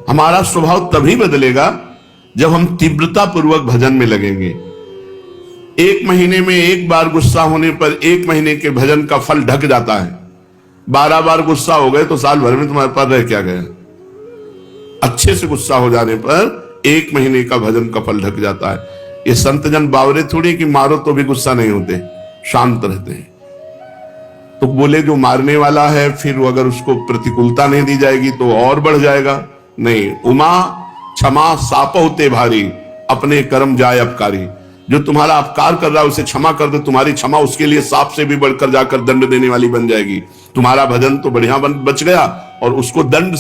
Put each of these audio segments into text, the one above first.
हमारा स्वभाव तभी बदलेगा जब हम तीव्रता पूर्वक भजन में लगेंगे। एक महीने में एक बार गुस्सा होने पर 1 महीने के भजन का फल ढक जाता है। 12 बार गुस्सा हो गए तो साल भर में तुम्हारे पास रह क्या गया। अच्छे से गुस्सा हो जाने पर 1 महीने का भजन का फल ढक जाता है। ये संत जन बावरे थोड़ी कि मारो तो भी गुस्सा नहीं होते, शांत रहते हैं। तो बोले जो मारने वाला है फिर अगर उसको प्रतिकूलता नहीं दी जाएगी तो और बढ़ जाएगा। नहीं, उमा क्षमा साप होते भारी, अपने कर्म जाए अपकारी। जो तुम्हारा अपकार कर रहा है उसे क्षमा कर दो, तुम्हारी क्षमा उसके लिए सांप से भी बढ़कर जाकर दंड देने वाली बन जाएगी। तुम्हारा भजन तो बढ़िया बच गया और उसको दंड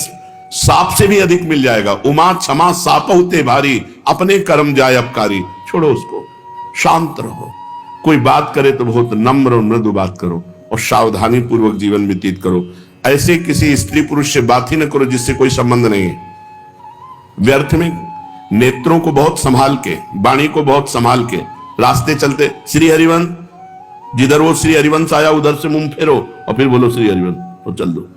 सांप से भी अधिक मिल जाएगा। उमा क्षमा साप होते भारी, अपने कर्म जाए अपकारी। छोड़ो उसको, शांत रहो। कोई बात करे तो बहुत नम्र और मृदु बात करो और सावधानी पूर्वक जीवन व्यतीत करो। ऐसे किसी स्त्री पुरुष से बात ही न करो जिससे कोई संबंध नहीं है। व्यर्थ में नेत्रों को बहुत संभाल के, वाणी को बहुत संभाल के रास्ते चलते, श्री हरिवंश, जिधर वो श्री हरिवंश आया उधर से मुंह फेरो और फिर बोलो श्री हरिवंश तो चल दो।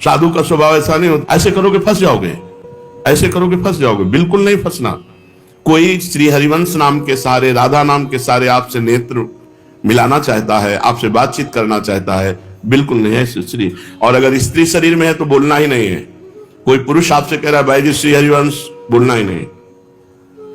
साधु का स्वभाव ऐसा नहीं होता। ऐसे करोगे फंस जाओगे, ऐसे करोगे फंस जाओगे। बिल्कुल नहीं फंसना। कोई श्री हरिवंश नाम के सहारे, राधा नाम के सहारे आपसे नेत्र मिलाना चाहता है, आपसे बातचीत करना चाहता है, बिल्कुल नहीं है श्री। और अगर स्त्री शरीर में है तो बोलना ही नहीं है। कोई पुरुष आपसे कह रहा है भाई जी श्री हरिवंश, बोलना ही नहीं।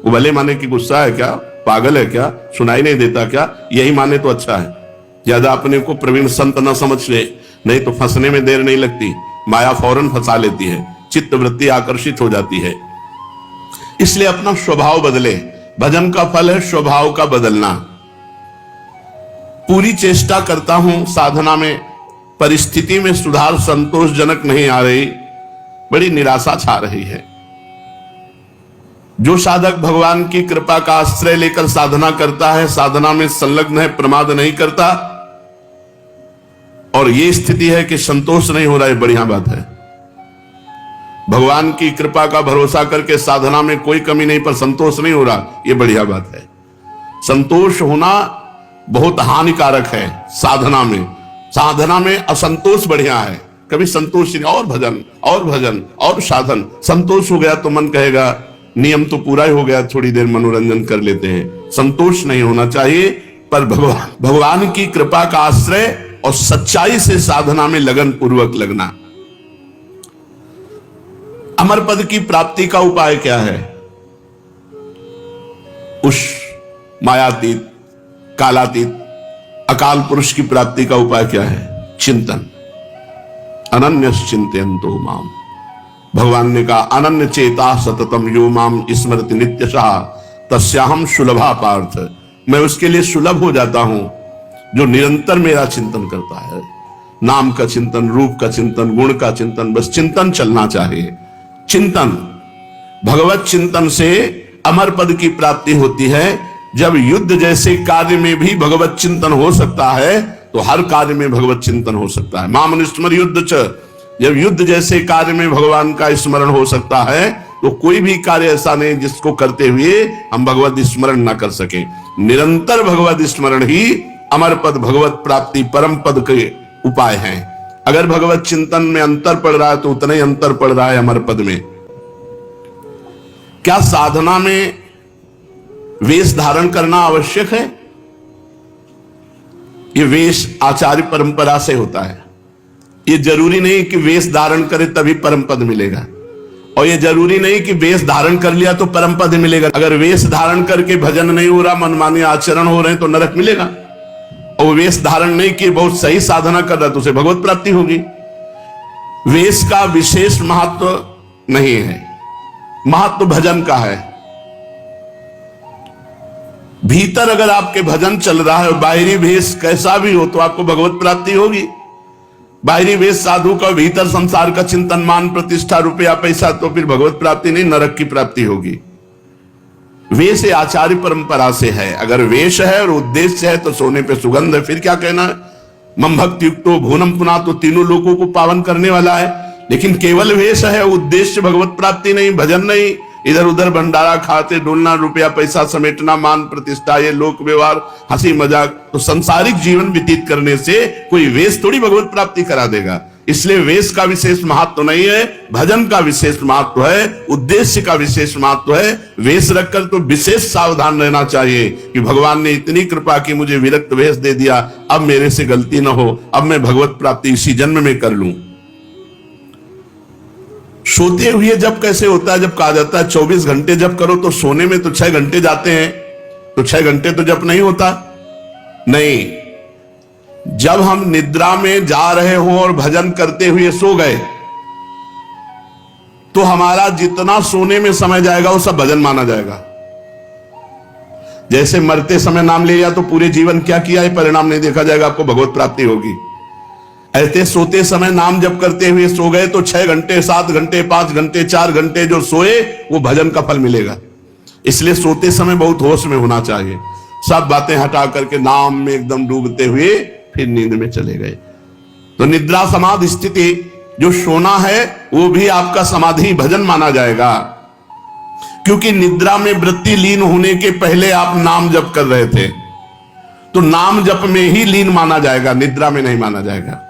वो भले माने कि गुस्सा है क्या, पागल है क्या, सुनाई नहीं देता क्या, यही माने तो अच्छा है। ज्यादा अपने को प्रवीण संत न समझ ले, नहीं तो फंसने में देर नहीं लगती। माया फौरन फंसा लेती है, चित्त वृत्ति आकर्षित हो जाती है। इसलिए अपना स्वभाव बदले। भजन का फल है स्वभाव का बदलना। पूरी चेष्टा करता हूं साधना में, परिस्थिति में सुधार संतोषजनक नहीं आ रही, बड़ी निराशा छा रही है। जो साधक भगवान की कृपा का आश्रय लेकर साधना करता है, साधना में संलग्न है, प्रमाद नहीं करता, और ये स्थिति है कि संतोष नहीं हो रहा है, बढ़िया बात है। भगवान की कृपा का भरोसा करके साधना में कोई कमी नहीं पर संतोष नहीं हो रहा, ये बढ़िया बात है। संतोष होना बहुत हानिकारक है साधना में। साधना में असंतोष बढ़िया है। कभी संतोष नहीं, और भजन और भजन और साधन। संतोष हो गया तो मन कहेगा नियम तो पूरा ही हो गया, थोड़ी देर मनोरंजन कर लेते हैं। संतोष नहीं होना चाहिए, पर भगवान की कृपा का आश्रय और सच्चाई से साधना में लगन पूर्वक लगना। अमर पद की प्राप्ति का उपाय क्या है? उस मायातीत, कालातीत, अकाल पुरुष की प्राप्ति का उपाय क्या है? चिंतन। अनन्य चिंतयन्तो माम। भगवान ने कहा अनन्य चेता सततम यो माम स्मरति नित्यशः तस्याहम सुलभा पार्थ। मैं उसके लिए सुलभ हो जाता हूं जो निरंतर मेरा चिंतन करता है। नाम का चिंतन, रूप का चिंतन, गुण का चिंतन, बस चिंतन चलना चाहिए। चिंतन, भगवत चिंतन से अमर पद की प्राप्ति होती है। जब युद्ध जैसे कार्य में भी भगवत चिंतन हो सकता है तो हर कार्य में भगवत चिंतन हो सकता है। माम स्मर युद्ध च। जब युद्ध जैसे कार्य में भगवान का स्मरण हो सकता है तो कोई भी कार्य ऐसा नहीं जिसको करते हुए हम भगवत स्मरण ना कर सके। निरंतर भगवत स्मरण ही अमर पद, भगवत प्राप्ति, परम पद के उपाय हैं। अगर भगवत चिंतन में अंतर पड़ रहा है तो उतना ही अंतर पड़ रहा है अमर पद में। क्या साधना में वेश धारण करना आवश्यक है? ये वेश आचार्य परंपरा से होता है। ये जरूरी नहीं कि वेश धारण करे तभी परम पद मिलेगा, और ये जरूरी नहीं कि वेश धारण कर लिया तो परम पद मिलेगा। अगर वेश धारण करके भजन नहीं हो रहा, मनमानी आचरण हो रहे हैं तो नरक मिलेगा। और वेश धारण नहीं किए, बहुत सही साधना कर रहा तो उसे भगवत प्राप्ति होगी। वेश का विशेष महत्व नहीं है, महत्व भजन का है। भीतर अगर आपके भजन चल रहा है, बाहरी वेश कैसा भी हो तो आपको भगवत प्राप्ति होगी। बाहरी वेश साधु का, भीतर संसार का चिंतन, मान प्रतिष्ठा, रुपया पैसा, तो फिर भगवत प्राप्ति नहीं, नरक की प्राप्ति होगी। वेश आचार्य परंपरा से है। अगर वेश है और उद्देश्य है तो सोने पे सुगंध है, फिर क्या कहना है? मम भक्ति युक्तो भुवनम पुना, तो तीनों लोगों को पावन करने वाला है। लेकिन केवल वेश है, उद्देश्य भगवत प्राप्ति नहीं, भजन नहीं, इधर उधर भंडारा खाते डोलना, रुपया पैसा समेटना, मान प्रतिष्ठा, ये लोक व्यवहार, हंसी मजाक, तो संसारिक जीवन व्यतीत करने से कोई वेश थोड़ी भगवत प्राप्ति करा देगा। इसलिए वेश का विशेष महत्व नहीं है, भजन का विशेष महत्व है, उद्देश्य का विशेष महत्व है। वेश रखकर तो विशेष सावधान रहना चाहिए कि भगवान ने इतनी कृपा की, मुझे विरक्त वेश दे दिया, अब मेरे से गलती ना हो, अब मैं भगवत प्राप्ति इसी जन्म में कर लूं। सोते हुए जब कैसे होता है? जब कहा जाता है 24 घंटे जप करो, तो सोने में तो 6 घंटे जाते हैं, तो 6 घंटे तो जप नहीं होता। नहीं, जब हम निद्रा में जा रहे हो और भजन करते हुए सो गए, तो हमारा जितना सोने में समय जाएगा वो सब भजन माना जाएगा। जैसे मरते समय नाम ले लिया तो पूरे जीवन क्या किया है परिणाम नहीं देखा जाएगा, आपको भगवत प्राप्ति होगी। ऐसे सोते समय नाम जप करते हुए सो गए तो 6 घंटे, 7 घंटे, 5 घंटे, 4 घंटे जो सोए वो भजन का फल मिलेगा। इसलिए सोते समय बहुत होश में होना चाहिए, सब बातें हटा करके नाम में एकदम डूबते हुए फिर नींद में चले गए। तो निद्रा समाधि स्थिति, जो सोना है वो भी आपका समाधि भजन माना जाएगा, क्योंकि निद्रा में वृत्ति लीन होने के पहले आप नाम जप कर रहे थे, तो नाम जप में ही लीन माना जाएगा, निद्रा में नहीं माना जाएगा।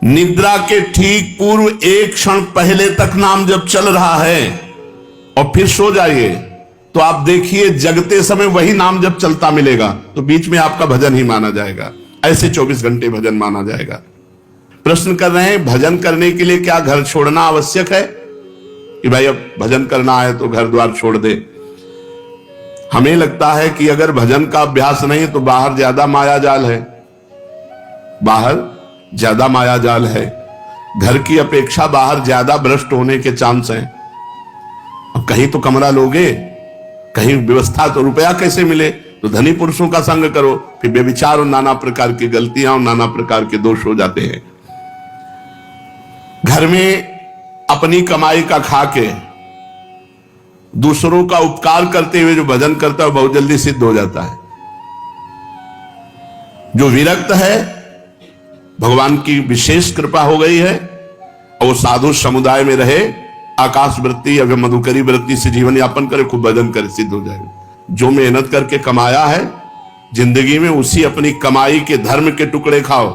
निद्रा के ठीक पूर्व एक क्षण पहले तक नाम जप चल रहा है और फिर सो जाइए, तो आप देखिए जगते समय वही नाम जप चलता मिलेगा, तो बीच में आपका भजन ही माना जाएगा। ऐसे 24 घंटे भजन माना जाएगा। प्रश्न कर रहे हैं, भजन करने के लिए क्या घर छोड़ना आवश्यक है कि भाई अब भजन करना है तो घर द्वार छोड़ दे? हमें लगता है कि अगर भजन का अभ्यास नहीं तो बाहर ज्यादा माया जाल है, बाहर ज्यादा माया जाल है, घर की अपेक्षा बाहर ज्यादा भ्रष्ट होने के चांस हैं। अब कहीं तो कमरा लोगे, कहीं व्यवस्था, तो रुपया कैसे मिले? तो धनी पुरुषों का संग करो, फिर व्यभिचार और नाना प्रकार की गलतियां और नाना प्रकार के दोष हो जाते हैं। घर में अपनी कमाई का खा के दूसरों का उपकार करते हुए जो भजन करता है बहुत जल्दी सिद्ध हो जाता है। जो विरक्त है, भगवान की विशेष कृपा हो गई है और वो साधु समुदाय में रहे, आकाश वृत्ति या मधुकरी वृत्ति से जीवन यापन करे, खूब भजन करे, सिद्ध हो जाएगा। जो मेहनत करके कमाया है जिंदगी में, उसी अपनी कमाई के धर्म के टुकड़े खाओ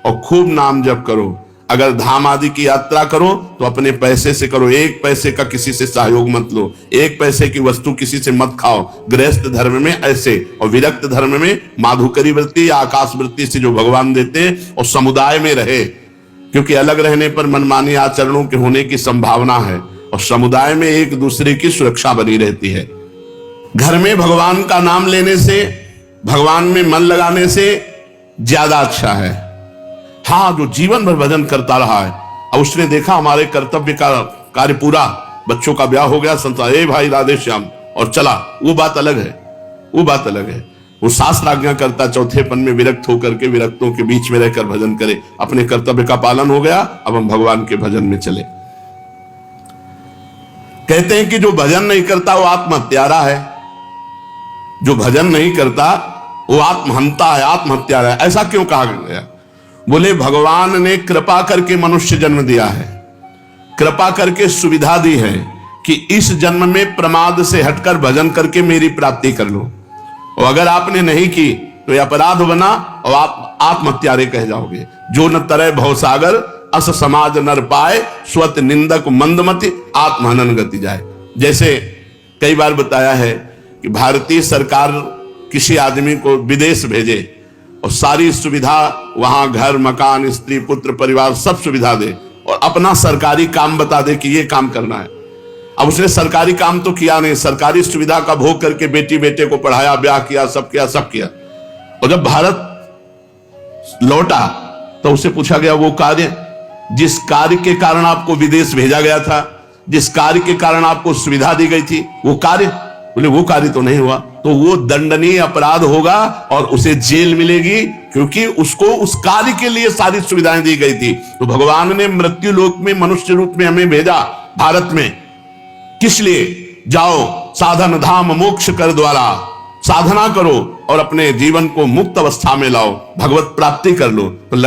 और खूब नाम जप करो। अगर धाम आदि की यात्रा करो तो अपने पैसे से करो, 1 पैसे का किसी से सहयोग मत लो, 1 पैसे की वस्तु किसी से मत खाओ। गृहस्थ धर्म में ऐसे, और विरक्त धर्म में माधुकरी वृत्ति या आकाश वृत्ति से जो भगवान देते हैं, और समुदाय में रहे, क्योंकि अलग रहने पर मनमानी आचरणों के होने की संभावना है, और समुदाय में एक दूसरे की सुरक्षा बनी रहती है। घर में भगवान का नाम लेने से, भगवान में मन लगाने से ज्यादा अच्छा है। हाँ, जो जीवन भर भजन करता रहा है और उसने देखा हमारे कर्तव्य का कार्य पूरा, बच्चों का ब्याह हो गया, संसार, ए भाई राधे श्याम, और चला, वो बात अलग है, वो बात अलग है। वो शास्त्र आज्ञा करता, चौथेपन में विरक्त होकर के विरक्तों के बीच में रहकर भजन करे, अपने कर्तव्य का पालन हो गया, अब हम भगवान के भजन में चले। कहते हैं कि जो भजन नहीं करता वो आत्महत्यारा है, जो भजन नहीं करता वो आत्महंता है, आत्महत्यारा है। ऐसा क्यों कहा गया? बोले भगवान ने कृपा करके मनुष्य जन्म दिया है, कृपा करके सुविधा दी है कि इस जन्म में प्रमाद से हटकर भजन करके मेरी प्राप्ति कर लो, और अगर आपने नहीं की तो यह अपराध बना और आप आत्महत्यारे कह जाओगे। जो न तरह भवसागर अस समाज नर पाए, स्वत निंदक मंदमति आत्महनन गति जाए। जैसे कई बार बताया है कि भारतीय सरकार किसी आदमी को विदेश भेजे और सारी सुविधा वहां, घर मकान स्त्री पुत्र परिवार सब सुविधा दे, और अपना सरकारी काम बता दे कि ये काम करना है। अब उसने सरकारी काम तो किया नहीं, सरकारी सुविधा का भोग करके बेटी बेटे को पढ़ाया, ब्याह किया, सब किया, सब किया। और जब भारत लौटा तो उसे पूछा गया वो कार्य, जिस कार्य के कारण आपको विदेश भेजा गया था, जिस कार्य के कारण आपको सुविधा दी गई थी, वो कार्य? बोले वो कार्य तो नहीं हुआ, तो वो दंडनीय अपराध होगा और उसे जेल मिलेगी, क्योंकि उसको उस कार्य के लिए सारी सुविधाएं दी गई थी। तो भगवान ने मृत्यु लोक में मनुष्य रूप में हमें भेजा भारत में, किस लिए? जाओ साधन धाम मोक्ष कर द्वारा, साधना करो और अपने जीवन को मुक्त अवस्था में लाओ, भगवत प्राप्ति कर लो। तो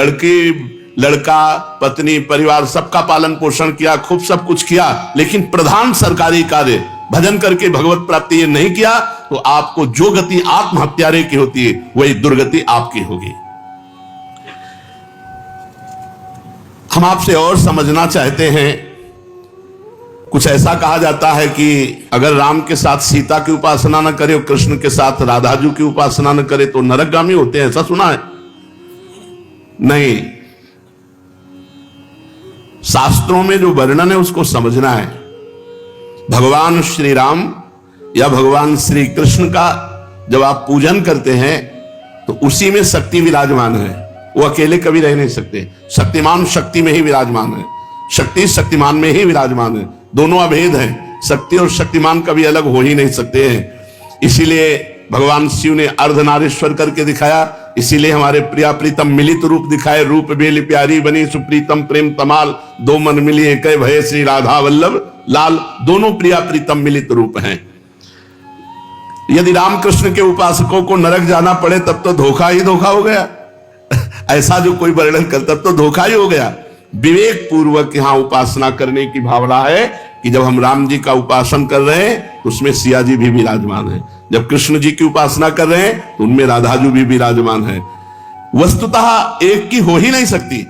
लड़का पत्नी परिवार सबका पालन पोषण किया, खूब सब कुछ किया, लेकिन प्रधान सरकारी कार्य भजन करके भगवत प्राप्ति ये नहीं किया, तो आपको जो गति आत्महत्यारे की होती है वही दुर्गति आपकी होगी। हम आपसे और समझना चाहते हैं। कुछ ऐसा कहा जाता है कि अगर राम के साथ सीता की उपासना न करे और कृष्ण के साथ राधाजू की उपासना न करे तो नरकगामी होते हैं, ऐसा सुना है? नहीं, शास्त्रों में जो वर्णन है उसको समझना है। भगवान श्री राम या भगवान श्री कृष्ण का जब आप पूजन करते हैं तो उसी में शक्ति विराजमान है, वो अकेले कभी रह नहीं सकते। शक्तिमान शक्ति में ही विराजमान है, शक्ति शक्तिमान में ही विराजमान है, दोनों अभेद हैं। शक्ति और शक्तिमान कभी अलग हो ही नहीं सकते हैं। इसीलिए भगवान शिव ने अर्धनारीश्वर करके दिखाया, इसीलिए हमारे प्रिया प्रीतम मिलित रूप दिखाए। रूप बेली प्यारी बनी सुप्रीतम प्रेम तमाल, दो मन मिली एक भय श्री राधा वल्लभ लाल। दोनों प्रिया प्रीतम मिलित रूप हैं। यदि रामकृष्ण के उपासकों को नरक जाना पड़े तब तो धोखा ही धोखा हो गया। ऐसा जो कोई वर्णन करता तब तो धोखा ही हो गया। विवेक पूर्वक यहां उपासना करने की भावना है कि जब हम राम जी का उपासन कर रहे हैं तो उसमें सिया जी भी विराजमान है, जब कृष्ण जी की उपासना कर रहे हैं तो उनमें राधाजू भी विराजमान है। वस्तुतः एक की हो ही नहीं सकती,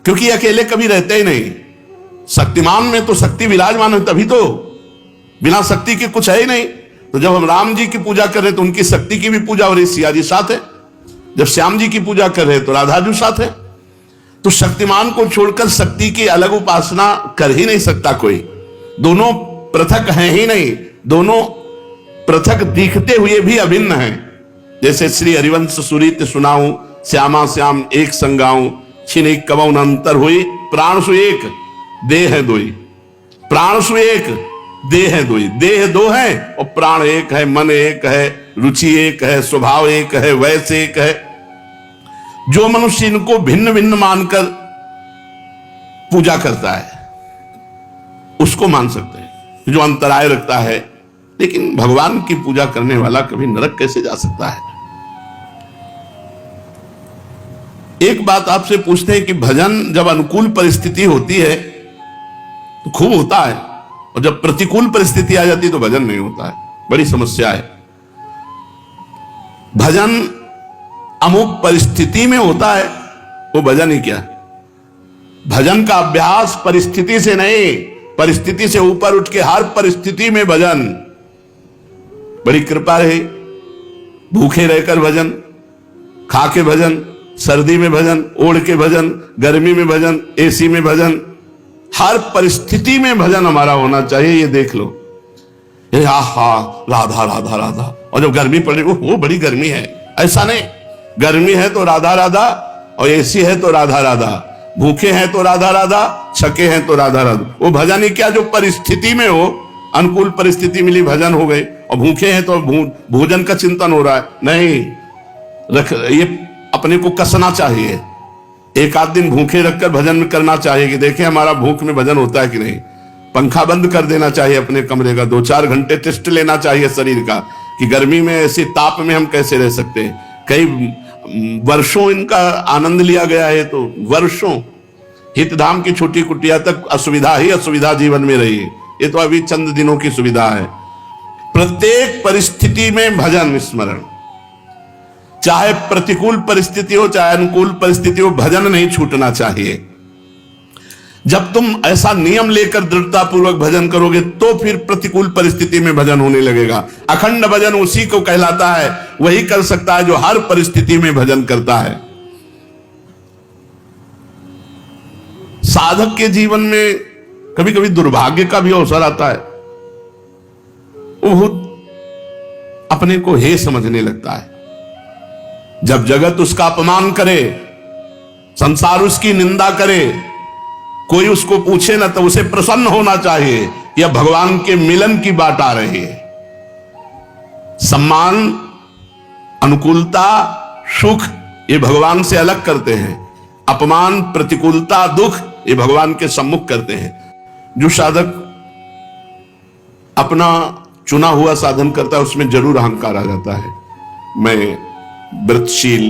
क्योंकि अकेले कभी रहते ही नहीं। शक्तिमान में तो शक्ति विराजमान है, तभी तो, बिना शक्ति के कुछ है ही नहीं। तो जब हम राम जी की पूजा कर रहे हैं तो उनकी शक्ति की भी पूजा हो रही, सिया जी साथ है। जब श्याम जी की पूजा कर रहे हैं तो राधाजू साथ है। तो शक्तिमान को छोड़कर शक्ति की अलग उपासना कर ही नहीं सकता कोई। दोनों पृथक हैं ही नहीं, दोनों पृथक दिखते हुए भी अभिन्न हैं। जैसे श्री हरिवंश सुरीत सुनाऊं, श्यामा श्याम एक संगाऊं, छिन एक कबौन अंतर हुई, प्राण सु एक देह है दोई। प्राण सु एक देह है दोई, देह दो है और प्राण एक है, मन एक है, रुचि एक है, स्वभाव एक है, वैसे एक है। जो मनुष्य इनको भिन्न भिन्न मानकर पूजा करता है उसको मान सकते हैं, जो अंतराय रखता है। लेकिन भगवान की पूजा करने वाला कभी नरक कैसे जा सकता है? एक बात आपसे पूछते हैं कि भजन जब अनुकूल परिस्थिति होती है तो खूब होता है, और जब प्रतिकूल परिस्थिति आ जाती है तो भजन नहीं होता है। बड़ी समस्या है। भजन अमुक परिस्थिति में होता है, वो भजन ही क्या? भजन का अभ्यास परिस्थिति से नहीं, परिस्थिति से ऊपर उठ के हर परिस्थिति में भजन। बड़ी कृपा रही, भूखे रहकर भजन, खा के भजन, सर्दी में भजन, ओढ़ के भजन, गर्मी में भजन, एसी में भजन, हर परिस्थिति में भजन हमारा होना चाहिए। ये देख लो, ये आहा राधा राधा राधा, और जब गर्मी पड़ रही वो बड़ी गर्मी है, ऐसा नहीं। गर्मी है तो राधा राधा, और एसी है तो राधा राधा, भूखे हैं तो राधा राधा, छके हैं तो राधा राधा। वो भजन ही क्या जो परिस्थिति में हो, अनुकूल परिस्थिति मिली भजन हो गई, और भूखे हैं तो भोजन का चिंतन हो रहा है, नहीं रख। ये अपने को कसना चाहिए, एक आध दिन भूखे रखकर भजन करना चाहिए कि देखें हमारा भूख में भजन होता है कि नहीं। पंखा बंद कर देना चाहिए अपने कमरे का, 2-4 घंटे टेस्ट लेना चाहिए शरीर का कि गर्मी में ऐसे ताप में हम कैसे रह सकते हैं। कई वर्षों इनका आनंद लिया गया है, तो वर्षों हितधाम की छोटी कुटिया तक असुविधा ही असुविधा जीवन में रही है। ये तो अभी चंद दिनों की सुविधा है। प्रत्येक परिस्थिति में भजन स्मरण, चाहे प्रतिकूल परिस्थिति हो चाहे अनुकूल परिस्थिति हो, भजन नहीं छूटना चाहिए। जब तुम ऐसा नियम लेकर दृढ़ता पूर्वक भजन करोगे तो फिर प्रतिकूल परिस्थिति में भजन होने लगेगा। अखंड भजन उसी को कहलाता है, वही कर सकता है जो हर परिस्थिति में भजन करता है। साधक के जीवन में कभी कभी दुर्भाग्य का भी अवसर आता है। वो अपने को हे समझने लगता है। जब जगत उसका अपमान करे, संसार उसकी निंदा करे, कोई उसको पूछे ना, तो उसे प्रसन्न होना चाहिए कि अब भगवान के मिलन की बात आ रही है। सम्मान, अनुकूलता, सुख ये भगवान से अलग करते हैं। अपमान, प्रतिकूलता, दुख ये भगवान के सम्मुख करते हैं। जो साधक अपना चुना हुआ साधन करता है उसमें जरूर अहंकार आ जाता है। मैं व्रतशील,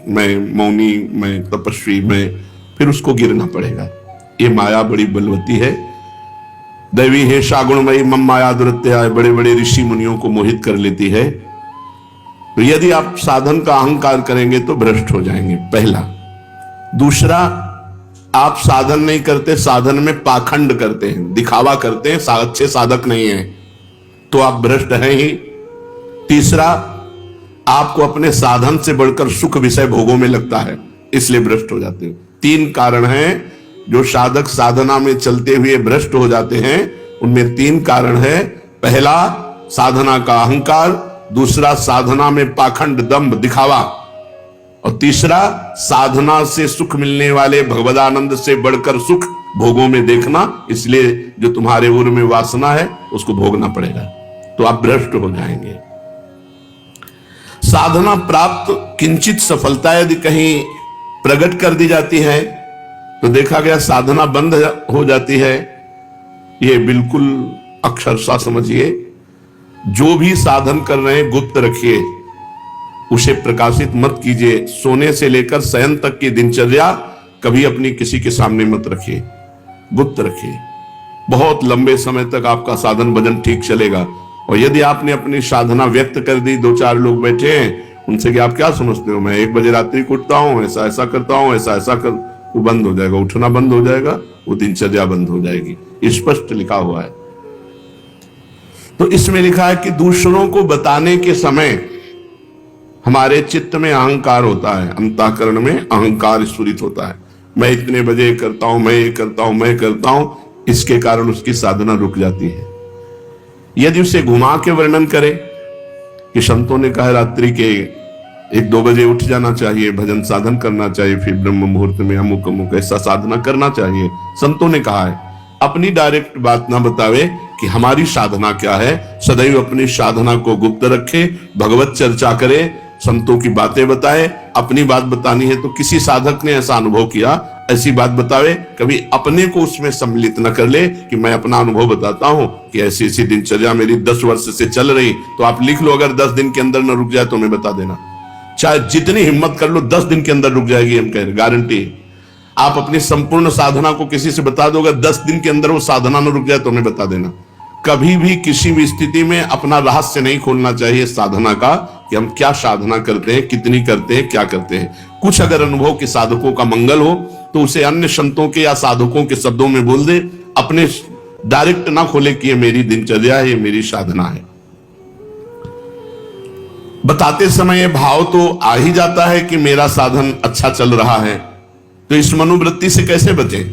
मैं मौनी, मैं तपस्वी, मैं, फिर उसको गिरना पड़ेगा। ये माया बड़ी बलवती है। दैवी है शागुणमयी मम माया दुरत्या, बड़े बड़े ऋषि मुनियों को मोहित कर लेती है। तो यदि आप साधन का अहंकार करेंगे तो भ्रष्ट हो जाएंगे, पहला। दूसरा, आप साधन नहीं करते, साधन में पाखंड करते हैं, दिखावा करते हैं, अच्छे साधक नहीं हैं, तो आप भ्रष्ट हैं ही। तीसरा, आपको अपने साधन से बढ़कर सुख विषय भोगों में लगता है, इसलिए भ्रष्ट हो जाते हो। 3 कारण हैं जो साधक साधना में चलते हुए भ्रष्ट हो जाते हैं। उनमें 3 कारण है। पहला, साधना का अहंकार। दूसरा, साधना में पाखंड, दंभ, दिखावा। और तीसरा, साधना से सुख मिलने वाले भगवदानंद से बढ़कर सुख भोगों में देखना। इसलिए जो तुम्हारे उर में वासना है उसको भोगना पड़ेगा, तो आप भ्रष्ट हो जाएंगे। साधना प्राप्त किंचित सफलता यदि कहीं प्रकट कर दी जाती है तो देखा गया साधना बंद हो जाती है। ये बिल्कुल अक्षरशः समझिए, जो भी साधन कर रहे हैं गुप्त रखिए, उसे प्रकाशित मत कीजिए। सोने से लेकर शयन तक की दिनचर्या कभी अपनी किसी के सामने मत रखिए, गुप्त रखिए। बहुत लंबे समय तक आपका साधन भजन ठीक चलेगा। और यदि आपने अपनी साधना व्यक्त कर दी, 2-4 लोग बैठे हैं, उनसे कि आप क्या समझते हो, मैं 1 बजे रात्रि को उठता हूं, ऐसा ऐसा करता हूं, ऐसा ऐसा कर, वो बंद हो जाएगा, उठना बंद हो जाएगा, वो दिनचर्या बंद हो जाएगी। स्पष्ट लिखा हुआ है। तो इसमें लिखा है कि दूसरों को बताने के समय हमारे चित्त में अहंकार होता है, अंतःकरण में अहंकार स्फुरित होता है। मैं इतने बजे करता हूं, मैं ये करता हूं, मैं करता हूं, इसके कारण उसकी साधना रुक जाती है। यदि उसे घुमा के वर्णन करें कि संतों ने कहा रात्रि के 1-2 बजे उठ जाना चाहिए, भजन साधन करना चाहिए, फिर ब्रह्म मुहूर्त में अमुक अमुक ऐसा साधना करना चाहिए, संतों ने कहा है, अपनी डायरेक्ट बात ना बतावे कि हमारी साधना क्या है। सदैव अपनी साधना को गुप्त रखे, भगवत चर्चा करे, संतों की बातें बताए। अपनी बात बतानी है तो किसी साधक ने ऐसा अनुभव किया, ऐसी बात बतावे। कभी अपने को उसमें सम्मिलित न कर ले कि मैं अपना अनुभव बताता हूं कि ऐसी ऐसी दिनचर्या मेरी 10 वर्ष से चल रही। तो आप लिख लो, अगर 10 दिन के अंदर न रुक जाए तो मैं बता देना, चाहे जितनी हिम्मत कर लो, 10 दिन के अंदर रुक जाएगी, हम कह रहे, गारंटी। आप अपनी संपूर्ण साधना को किसी से बता दोगे, 10 दिन के अंदर वो साधना न रुक जाए तो हमें बता देना। कभी भी किसी भी स्थिति में अपना रहस्य नहीं खोलना चाहिए साधना का, कि हम क्या साधना करते हैं, कितनी करते हैं, क्या करते हैं। कुछ अगर अनुभव के साधकों का मंगल हो तो उसे अन्य संतों के या साधकों के शब्दों में बोल दे, अपने डायरेक्ट ना खोले कि ये मेरी दिनचर्या है, ये मेरी साधना है। बताते समय भाव तो आ ही जाता है कि मेरा साधन अच्छा चल रहा है, तो इस मनोवृत्ति से कैसे बचे।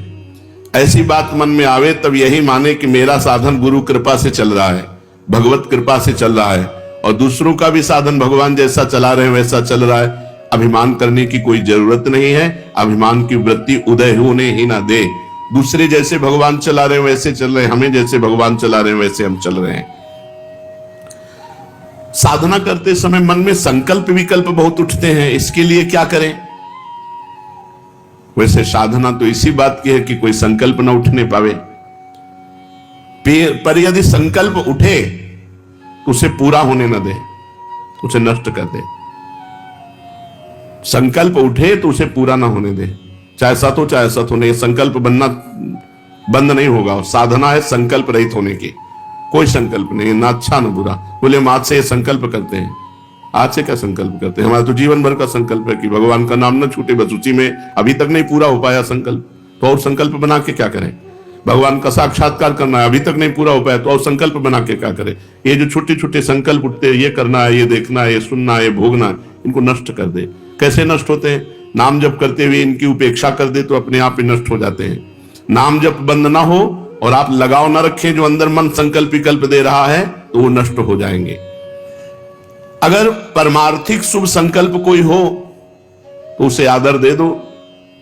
ऐसी बात मन में आवे तब यही माने कि मेरा साधन गुरु कृपा से चल रहा है, भगवत कृपा से चल रहा है, और दूसरों का भी साधन भगवान जैसा चला रहे हैं वैसा चल रहा है। अभिमान करने की कोई जरूरत नहीं है। अभिमान की वृत्ति उदय होने ही ना दे। दूसरे जैसे भगवान चला रहे हैं वैसे चल रहे हैं, हमें जैसे भगवान चला रहे हैं वैसे हम चल रहे हैं। साधना करते समय मन में संकल्प विकल्प बहुत उठते हैं, इसके लिए क्या करें। वैसे साधना तो इसी बात की है कि कोई संकल्प ना उठने पावे, पर यदि संकल्प उठे तो उसे पूरा होने न दे, उसे नष्ट कर दे। संकल्प उठे तो उसे पूरा ना होने दे, चाहे सत हो चाहे असत होने। संकल्प बनना बंद नहीं होगा। साधना है संकल्प रहित होने की, कोई संकल्प नहीं, ना अच्छा ना बुरा। बोले हम आज से ये संकल्प करते हैं। आज से क्या संकल्प करते हैं, हमारा तो जीवन भर का संकल्प है कि भगवान का नाम न छूटे, बस उसी में। अभी तक नहीं पूरा हो पाया संकल्प, तो और संकल्प बना के क्या करें। भगवान का साक्षात्कार करना है, अभी तक नहीं पूरा हो पाया, तो और संकल्प बना के क्या करें। ये जो छोटे छोटे संकल्प उठते हैं, ये करना है, ये देखना है, ये सुनना है, ये भोगना है, इनको नष्ट कर दे। कैसे नष्ट होते हैं, नाम जप करते हुए इनकी उपेक्षा कर दे तो अपने आप ही नष्ट हो जाते हैं। नाम जप बंद ना हो और आप लगाव ना रखें, जो अंदर मन संकल्प विकल्प दे रहा है, तो वो नष्ट हो जाएंगे। अगर परमार्थिक शुभ संकल्प कोई हो तो उसे आदर दे दो,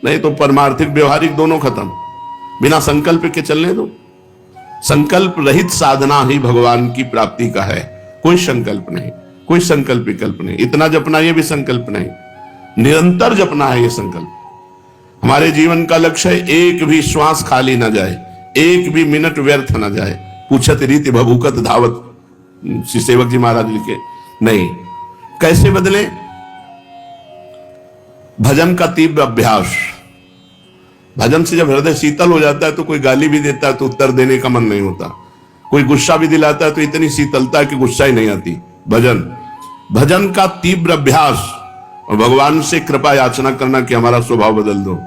नहीं तो परमार्थिक व्यवहारिक दोनों खत्म। बिना संकल्प के चलने दो। संकल्प रहित साधना ही भगवान की प्राप्ति का है। कोई संकल्प नहीं, कोई संकल्प विकल्प नहीं। इतना जपना ये भी संकल्प नहीं, निरंतर जपना है ये संकल्प। हमारे जीवन का लक्ष्य है एक भी श्वास खाली ना जाए, एक भी मिनट व्यर्थ ना जाए। पूछत रीति भभूकत धावत, श्री सेवक जी महाराज लिखे। नहीं, कैसे बदले। भजन का तीव्र अभ्यास। भजन से जब हृदय शीतल हो जाता है तो कोई गाली भी देता है तो उत्तर देने का मन नहीं होता, कोई गुस्सा भी दिलाता है तो इतनी शीतलता है कि गुस्सा ही नहीं आती। भजन का तीव्र अभ्यास और भगवान से कृपा याचना करना कि हमारा स्वभाव बदल दो।